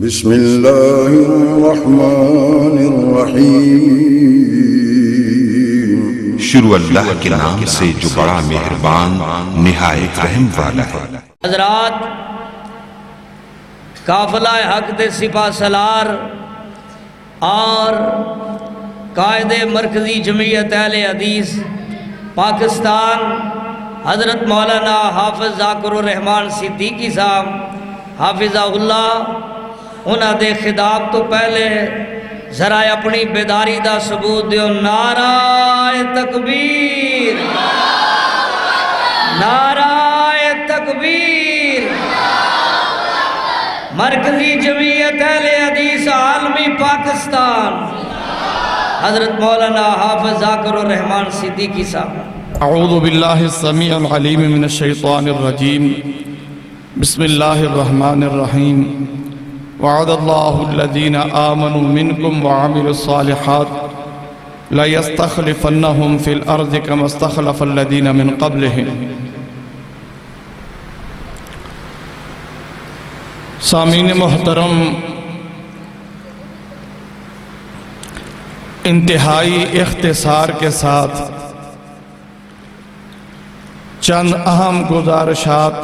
بسم اللہ الرحمن الرحیم۔ شروع اللہ کے نام سے جو بڑا مہربان نہایت رحم والا ہے۔ حضرات، قافلہ حق دے سپاہ سالار اور قائد مرکزی جمعیت اہل حدیث پاکستان حضرت مولانا حافظ ذاکر الرحمان صدیقی صاحب حافظہ اللہ، انہاں دے خطاب تو پہلے ذرا اپنی بیداری دا ثبوت دیو۔ نعرہ تکبیر، نعرہ تکبیر۔ مرکزی جمعیت اہل حدیث عالمی پاکستان حضرت مولانا حافظ ذاکر الرحمان صدیقی صاحب۔ اعوذ باللہ السمیع العلیم من الشیطان الرجیم، بسم اللہ الرحمن الرحیم۔ وعد اللہ الذین آمنوا منکم وعملوا الصالحات لَيَسْتَخْلِفَنَّهُمْ فِي الْأَرْضِ كَمَا اسْتَخْلَفَ الَّذِينَ مِنْ قَبْلِهِمْ۔ سامعین محترم، انتہائی اختصار کے ساتھ چند اہم گزارشات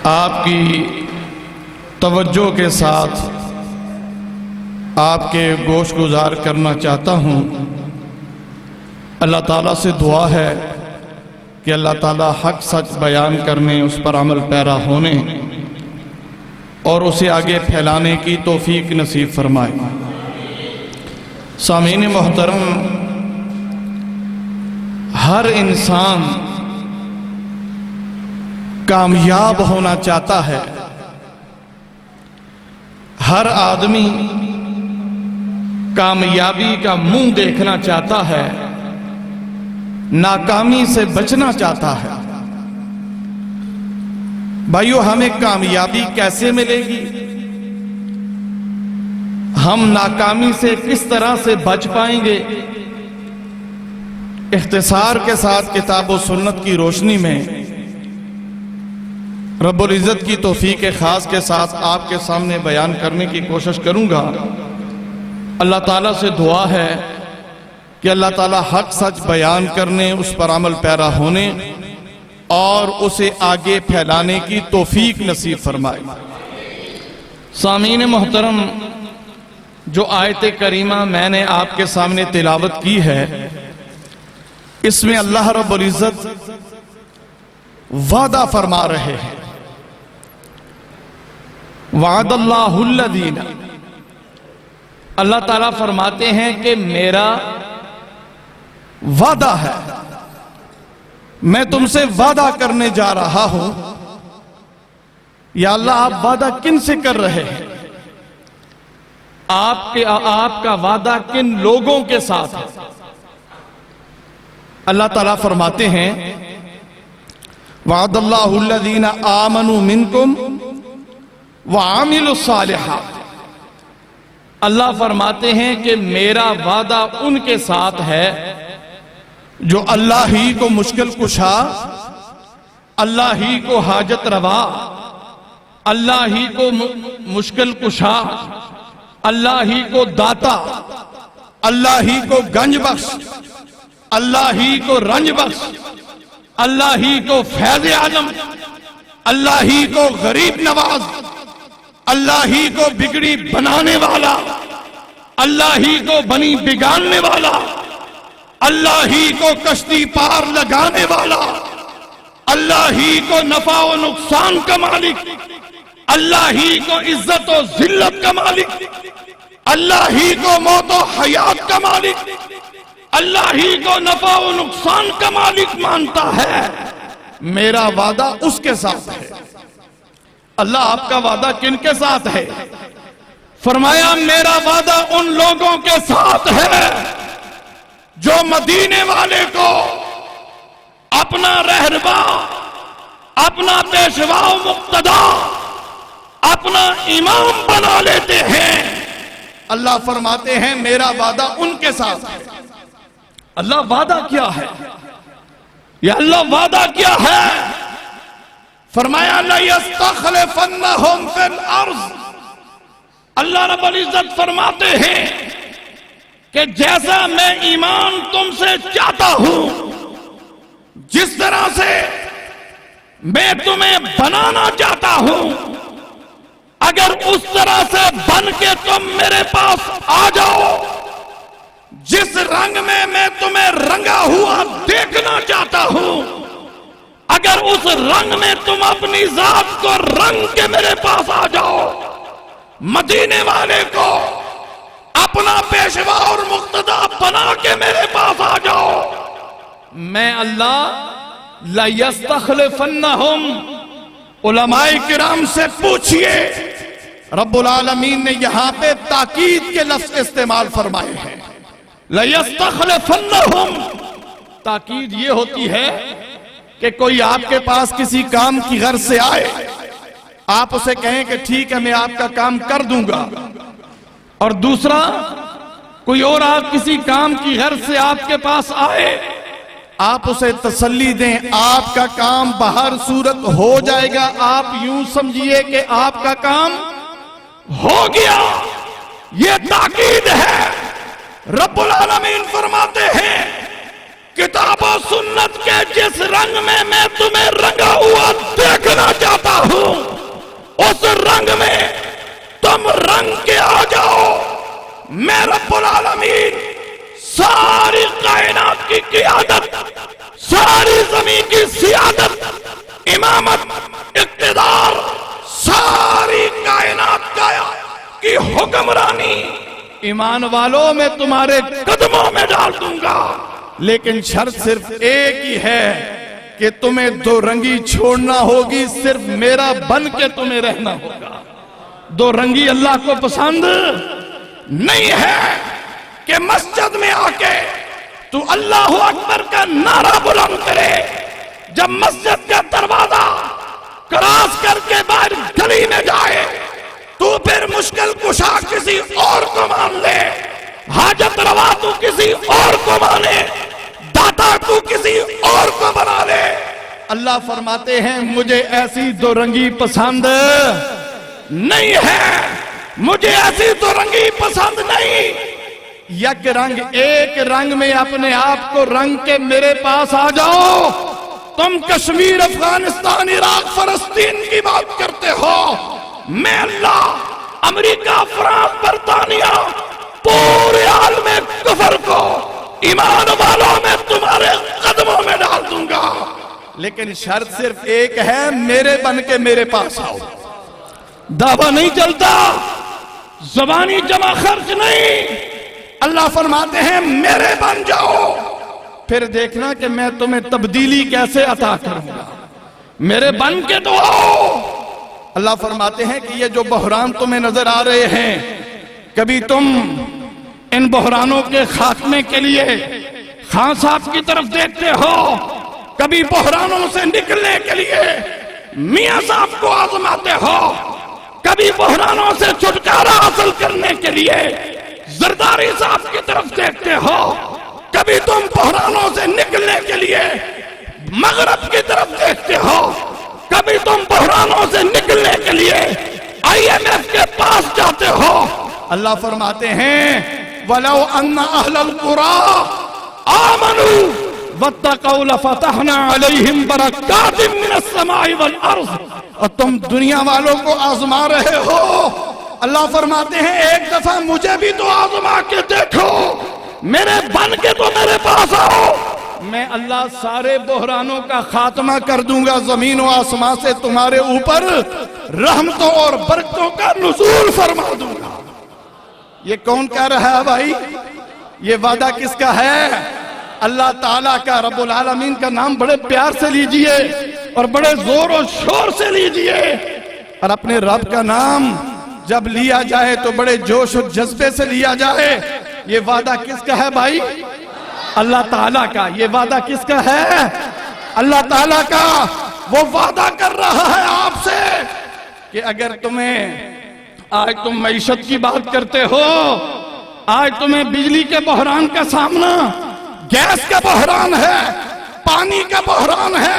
آپ کی توجہ کے ساتھ آپ کے گوش گزار کرنا چاہتا ہوں۔ اللہ تعالیٰ سے دعا ہے کہ اللہ تعالیٰ حق سچ بیان کرنے، اس پر عمل پیرا ہونے اور اسے آگے پھیلانے کی توفیق نصیب فرمائے۔ سامعین محترم، ہر انسان کامیاب ہونا چاہتا ہے، ہر آدمی کامیابی کا منہ دیکھنا چاہتا ہے، ناکامی سے بچنا چاہتا ہے۔ بھائیو، ہمیں کامیابی کیسے ملے گی؟ ہم ناکامی سے کس طرح سے بچ پائیں گے؟ اختصار کے ساتھ کتاب و سنت کی روشنی میں رب العزت کی توفیق خاص کے ساتھ آپ کے سامنے بیان کرنے کی کوشش کروں گا۔ اللہ تعالیٰ سے دعا ہے کہ اللہ تعالیٰ حق سچ بیان کرنے، اس پر عمل پیرا ہونے اور اسے آگے پھیلانے کی توفیق نصیب فرمائے۔ سامعین محترم، جو آیت کریمہ میں نے آپ کے سامنے تلاوت کی ہے، اس میں اللہ رب العزت وعدہ فرما رہے ہیں۔ وعد اللہ الذین، اللہ تعالیٰ فرماتے ہیں کہ میرا وعدہ ہے، میں تم سے وعدہ کرنے جا رہا ہوں۔ یا اللہ، آپ وعدہ کن سے کر رہے ہیں؟ آپ کا وعدہ کن لوگوں کے ساتھ ہے؟ اللہ تعالیٰ فرماتے ہیں وعد اللہ الذین آمنوا منکم وعملوا الصالحات۔ اللہ فرماتے ہیں کہ میرا وعدہ ان کے ساتھ ہے جو اللہ ہی کو مشکل کشا، اللہ ہی کو حاجت روا، اللہ ہی کو مشکل کشا، اللہ ہی کو داتا، اللہ ہی کو گنج بخش، اللہ ہی کو رنج بخش، اللہ ہی کو فیض عالم، اللہ ہی کو غریب نواز، اللہ ہی کو بگڑی بنانے والا، اللہ ہی کو بنی بگاڑنے والا، اللہ ہی کو کشتی پار لگانے والا، اللہ ہی کو نفع و نقصان کا مالک، اللہ ہی کو عزت و ذلت کا مالک، اللہ ہی کو موت و حیات کا مالک، اللہ ہی کو نفع و نقصان کا مالک مانتا ہے۔ میرا وعدہ اس کے ساتھ ہے۔ اللہ، آپ کا وعدہ کن کے ساتھ ہے؟ فرمایا میرا وعدہ ان لوگوں کے ساتھ ہے جو مدینے والے کو اپنا رہنما، اپنا پیشوا و مقتدا، اپنا امام بنا لیتے ہیں۔ اللہ فرماتے ہیں میرا وعدہ ان کے ساتھ ہے۔ اللہ، وعدہ کیا ہے؟ یا اللہ، وعدہ کیا ہے؟ فرمایا لَيَسْتَخْلِفَنَّهُمْ فِي الْأَرْضِ، اللہ رب العزت فرماتے ہیں کہ جیسا میں ایمان تم سے چاہتا ہوں، جس طرح سے میں تمہیں بنانا چاہتا ہوں، اگر اس طرح سے بن کے تم میرے پاس آ جاؤ، جس رنگ میں تمہیں رنگا ہوا دیکھنا چاہتا ہوں، اگر اس رنگ میں تم اپنی ذات کو رنگ کے میرے پاس آ جاؤ، مدینے والے کو اپنا پیشوا اور مقتدا بنا کے میرے پاس آ جاؤ، میں اللہ لَيَسْتَخْلِفَنَّهُمْ۔ علماء کرام سے پوچھئے، رب العالمین نے یہاں پہ تاکید کے لفظ استعمال فرمائے ہیں، لَيَسْتَخْلِفَنَّهُمْ۔ تاکید یہ ہوتی ہے کہ کوئی آپ کے پاس کسی کام کی غرض سے آئے، آپ اسے کہیں کہ ٹھیک ہے میں آپ کا کام کر دوں گا، اور دوسرا کوئی اور آپ کسی کام کی غرض سے آپ کے پاس آئے، آپ اسے تسلی دیں آپ کا کام بہر صورت ہو جائے گا، آپ یوں سمجھیے کہ آپ کا کام ہو گیا۔ یہ تاکید ہے۔ رب العالمین فرماتے ہیں کتاب و سنت کے جس رنگ میں تمہیں رنگا ہوا دیکھنا چاہتا ہوں، اس رنگ میں تم رنگ کے آ جاؤ، میں رب العالمین ساری کائنات کی قیادت، ساری زمین کی سیادت، امامت، اقتدار، ساری کائنات کی حکمرانی ایمان والوں میں تمہارے قدموں میں ڈال دوں گا، لیکن شرط صرف ایک ہی ہے کہ تمہیں دو رنگی چھوڑنا ہوگی، صرف میرا بن کے تمہیں رہنا ہوگا۔ دو رنگی اللہ کو پسند نہیں ہے کہ مسجد میں آ کے تو اللہ اکبر کا نعرہ بلند کرے، جب مسجد کا دروازہ کراس کر کے باہر گلی میں جائے تو پھر مشکل کشا کسی اور کو مان لے، حاجت روا تو کسی اور کو مانے، داتا تو کسی اور کو بنا لے۔ اللہ فرماتے ہیں مجھے ایسی دو رنگی پسند نہیں ہے، مجھے ایسی دو رنگی پسند نہیں۔ یک رنگ، ایک رنگ میں اپنے آپ کو رنگ کے میرے پاس آ جاؤ۔ تم کشمیر، افغانستان، عراق، فلسطین کی بات کرتے ہو، میں اللہ امریکہ، فرانس، برطانیہ، پورے عالم کفر کو ایمان والوں میں تمہارے قدموں میں ڈال دوں گا، لیکن شرط صرف ایک ہے، میرے بن کے میرے پاس آؤ۔ دعویٰ نہیں چلتا، زبانی جمع خرچ نہیں، اللہ فرماتے ہیں میرے بن جاؤ، پھر دیکھنا کہ میں تمہیں تبدیلی کیسے عطا کروں گا، میرے بن کے تو آؤ۔ اللہ فرماتے ہیں کہ یہ جو بحران تمہیں نظر آ رہے ہیں، کبھی تم ان بحرانوں کے خاتمے کے لیے خان صاحب کی طرف دیکھتے ہو، کبھی بحرانوں سے نکلنے کے لیے میاں صاحب کو آزماتے ہو، کبھی بحرانوں سے چھٹکارا حاصل کرنے کے لیے زرداری صاحب کی طرف دیکھتے ہو، کبھی تم بحرانوں سے نکلنے کے لیے مغرب کی طرف دیکھتے ہو، کبھی تم بحرانوں سے نکلنے کے لیے IMF کے پاس جاتے ہو۔ اللہ فرماتے ہیں وَلَوْ أَنَّ أَهْلَ الْقُرَىٰ آمَنُوا وَاتَّقَوْا لَفَتَحْنَا عَلَيْهِمْ بَرَكَاتٍ مِّنَ السَّمَاءِ وَالْأَرْضِ۔ اور تم دنیا والوں کو آزما رہے ہو، اللہ فرماتے ہیں ایک دفعہ مجھے بھی تو آزما کے دیکھو، میرے بن کے تو میرے پاس آؤ، میں اللہ سارے بحرانوں کا خاتمہ کر دوں گا، زمین و آسمان سے تمہارے اوپر رحمتوں اور برکتوں کا نزول فرما دوں گا۔ یہ کون کہہ رہا ہے بھائی؟ یہ وعدہ کس کا ہے؟ اللہ تعالیٰ کا۔ رب العالمین کا نام بڑے پیار سے لیجئے اور بڑے زور و شور سے لیجئے، اور اپنے رب کا نام جب لیا جائے تو بڑے جوش و جذبے سے لیا جائے۔ یہ وعدہ کس کا ہے بھائی؟ اللہ تعالیٰ کا۔ یہ وعدہ کس کا ہے؟ اللہ تعالیٰ کا۔ وہ وعدہ کر رہا ہے آپ سے کہ اگر آج تم معیشت کی بات کرتے ہو، آج تمہیں بجلی کے بحران کا سامنا، گیس کا بحران ہے، پانی کا بحران ہے،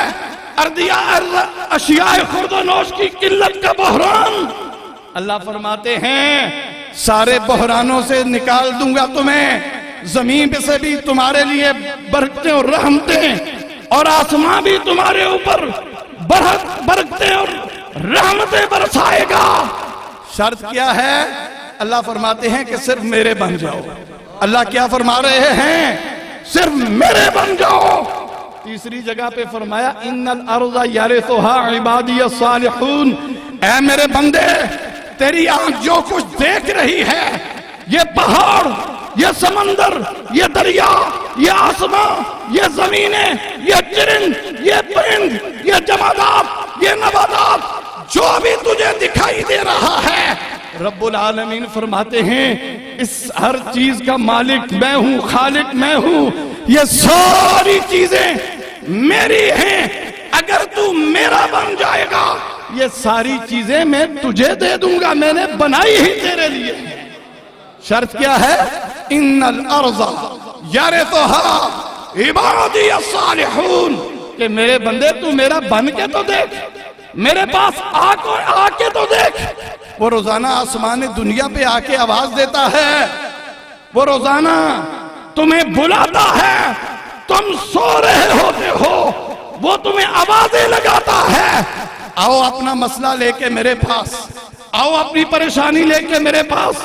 اشیاء خورد و نوش کی قلت کا بحران. اللہ فرماتے ہیں سارے بحرانوں سے نکال دوں گا تمہیں. زمین پہ سے بھی تمہارے لیے برکتیں اور رحمتیں، اور آسمان بھی تمہارے اوپر برکتیں اور رحمتیں برسائے گا. شرط کیا ہے؟ اللہ فرماتے ہیں کہ صرف میرے بن جاؤ. اللہ کیا فرما رہے ہیں؟ صرف میرے بن جاؤ. تیسری جگہ پہ فرمایا ان الارض یرثها عبادی الصالحون. اے میرے بندے، تیری آنکھ جو کچھ دیکھ رہی ہے، یہ پہاڑ، یہ سمندر، یہ دریا، یہ آسمان، یہ زمینیں، یہ چرند، یہ پرند، یہ جمادات، یہ نباتات، جو بھی تجھے دکھائی دے رہا ہے، رب العالمین فرماتے ہیں اس ہر چیز کا مالک میں ہوں، خالق میں ہوں. یہ ساری چیزیں میری ہیں. اگر تو میرا بن جائے گا، یہ ساری چیزیں میں تجھے دے دوں گا. میں نے بنائی ہی تیرے لیے. شرط کیا ہے؟ ان الارض یرثها عبادی الصالحون. کہ میرے بندے تو میرا بن کے تو دیکھ، میرے پاس آ کے تو دیکھ. وہ روزانہ آسمان دنیا پہ آ کے آواز دیتا ہے، وہ روزانہ تمہیں بلاتا ہے. تم سو رہے ہوتے ہو، وہ تمہیں آوازیں لگاتا ہے. آؤ اپنا مسئلہ لے کے میرے پاس، آؤ اپنی پریشانی لے کے میرے پاس،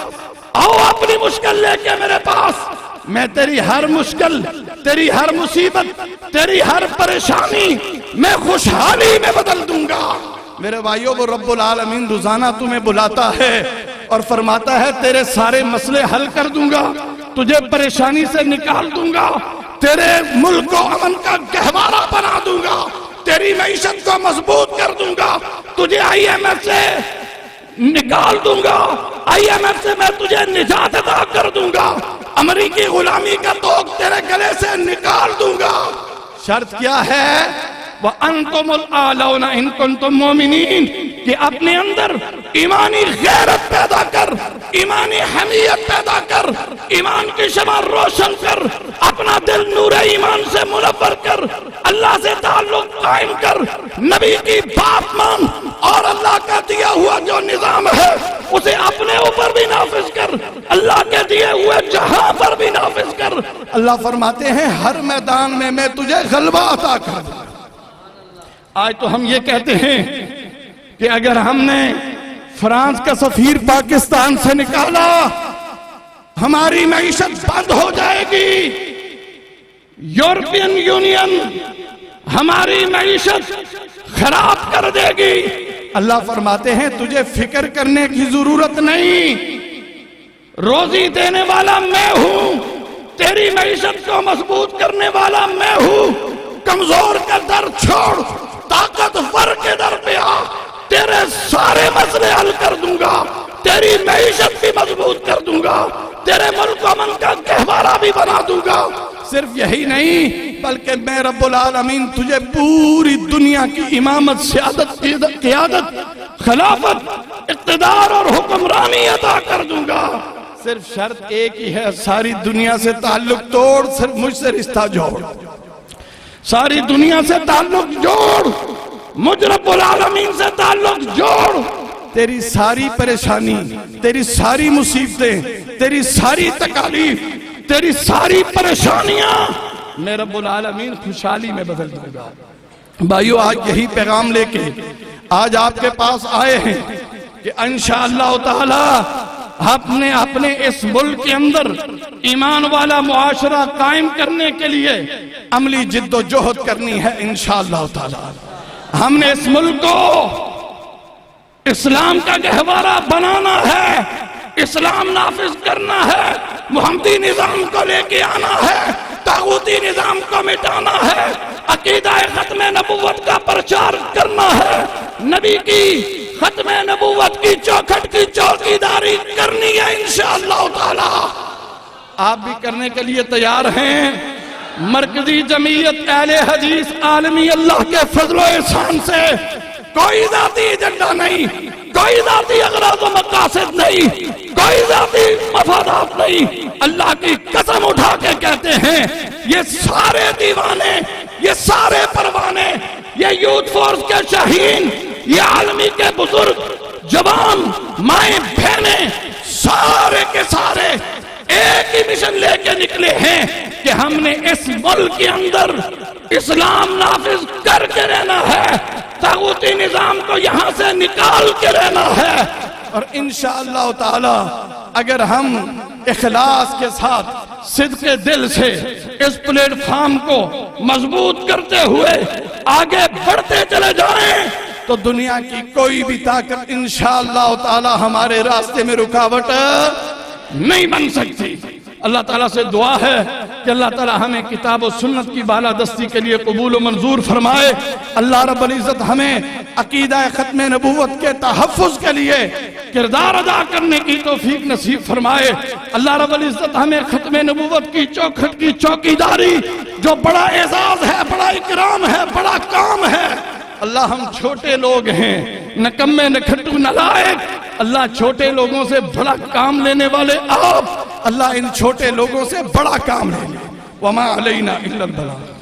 آؤ اپنی مشکل لے کے میرے پاس. میں تیری ہر مشکل، تیری ہر مصیبت، تیری ہر پریشانی میں خوشحالی میں بدل دوں گا. میرے بھائیوں، وہ رب العالمین روزانہ تمہیں بلاتا ہے اور فرماتا ہے تیرے سارے مسئلے حل کر دوں گا، تجھے پریشانی سے نکال دوں گا، تیرے ملک کو امن کا گہوارہ بنا دوں گا، تیری معیشت کو مضبوط کر دوں گا، تجھے IMF سے نکال دوں گا، IMF سے میں تجھے نجات عطا کر دوں گا، امریکی غلامی کا توق تیرے گلے سے نکال دوں گا. شرط کیا ہے؟ وَأَنْتُمُ الْأَعْلَوْنَ إِن كُنْتُم مُؤْمِنِينَ. کہ اپنے اندر ایمانی غیرت پیدا کر، ایمانی حمیت پیدا کر، ایمان کی شمع روشن کر، اپنا دل نور ایمان سے منور کر، اللہ سے تعلق قائم کر، نبی کی بات مان، اور اللہ کا دیا ہوا جو نظام ہے اسے اپنے اوپر بھی نافذ کر، اللہ کے دیے ہوئے جہاں پر بھی نافذ کر. اللہ فرماتے ہیں ہر میدان میں میں تجھے غلبہ عطا کر دوں. آج تو ہم یہ کہتے ہیں کہ اگر ہم نے فرانس کا سفیر پاکستان سے نکالا، ہماری معیشت بند ہو جائے گی. یورپین یونین ہماری معیشت خراب کر دے گی. اللہ فرماتے ہیں تجھے فکر کرنے کی ضرورت نہیں، روزی دینے والا میں ہوں، تیری معیشت کو مضبوط کرنے والا میں ہوں. کمزور کا در چھوڑ، طاقتور کے در پہ آ، تیرے سارے مسئلے حل کر دوں گا، تیری معیشت بھی مضبوط کر دوں گا، تیرے ملک امن کا گہوارہ بھی بنا دوں گا. صرف یہی نہیں بلکہ میں رب العالمین تجھے پوری دنیا کی امامت، سیادت، قیادت، خلافت، اقتدار اور حکمرانی عطا کر دوں گا. صرف شرط ایک ہی ہے، ساری دنیا سے تعلق توڑ، صرف مجھ سے رشتہ جوڑ. ساری دنیا سے تعلق جوڑ، مجھ رب العالمین سے تعلق جوڑ. تیری ساری پریشانی، تیری ساری مصیبتیں، تیری ساری تکالیف، تیری ساری پریشانیاں میں رب العالمین خوشحالی میں بدل دوں گا. بھائیو، آج یہی پیغام لے کے آج آپ کے پاس آئے ہیں کہ انشاءاللہ تعالی اپنے اس ملک کے اندر ایمان والا معاشرہ قائم کرنے کے لیے عملی جد و جہد کرنی ہے. انشاءاللہ تعالی ہم نے اس ملک کو اسلام کا گہوارہ بنانا ہے، اسلام نافذ کرنا ہے، محمدی نظام کو لے کے آنا ہے، طاغوتی نظام کو مٹانا ہے، عقیدہ ختم نبوت کا پرچار کرنا ہے، نبی کی ختم نبوت کی چوکھٹ کی چوکیداری کرنی ہے انشاءاللہ تعالی. آپ بھی کرنے کے لیے تیار ہیں؟ مرکزی جمعیت اہل حدیث عالمی اللہ کے فضل و احسان سے کوئی ذاتی ایجنڈا نہیں، کوئی ذاتی اغراض و مقاصد نہیں، کوئی ذاتی مفادات نہیں. اللہ کی قسم اٹھا کے کہتے ہیں یہ سارے دیوانے، یہ سارے پروانے یہ یوتھ فورس کے شاہین، یہ عالمی کے بزرگ، جوان، مائیں، بہنیں، سارے کے سارے ایک ہی مشن لے کے نکلے ہیں کہ ہم نے اس ملک کے اندر اسلام نافذ کر کے رہنا ہے، طاغوتی نظام کو یہاں سے نکال کے رہنا ہے۔ اور انشاءاللہ تعالی اگر ہم اخلاص کے ساتھ صدق دل سے اس پلیٹ فارم کو مضبوط کرتے ہوئے آگے بڑھتے چلے جائیں تو دنیا کی کوئی بھی طاقت انشاءاللہ تعالی ہمارے راستے میں رکاوٹ نہیں بن سکتی۔ اللہ تعالیٰ سے دعا ہے کہ اللہ تعالیٰ ہمیں کتاب و سنت کی بالادستی کے لیے قبول و منظور فرمائے۔ اللہ رب العزت ہمیں عقیدہ ختم نبوت کے تحفظ کے لیے کردار ادا کرنے کی توفیق نصیب فرمائے۔ اللہ رب العزت ہمیں ختم نبوت کی چوکھٹ کی چوکیداری، جو بڑا اعزاز ہے، بڑا اکرام ہے، بڑا کام ہے، اللہ ہم چھوٹے لوگ ہیں، نکمے نکھٹو نالائق، اللہ چھوٹے لوگوں سے بڑا کام لینے والے آپ، اللہ ان چھوٹے لوگوں سے بڑا کام لیں۔ وما علینا الا البلاغ۔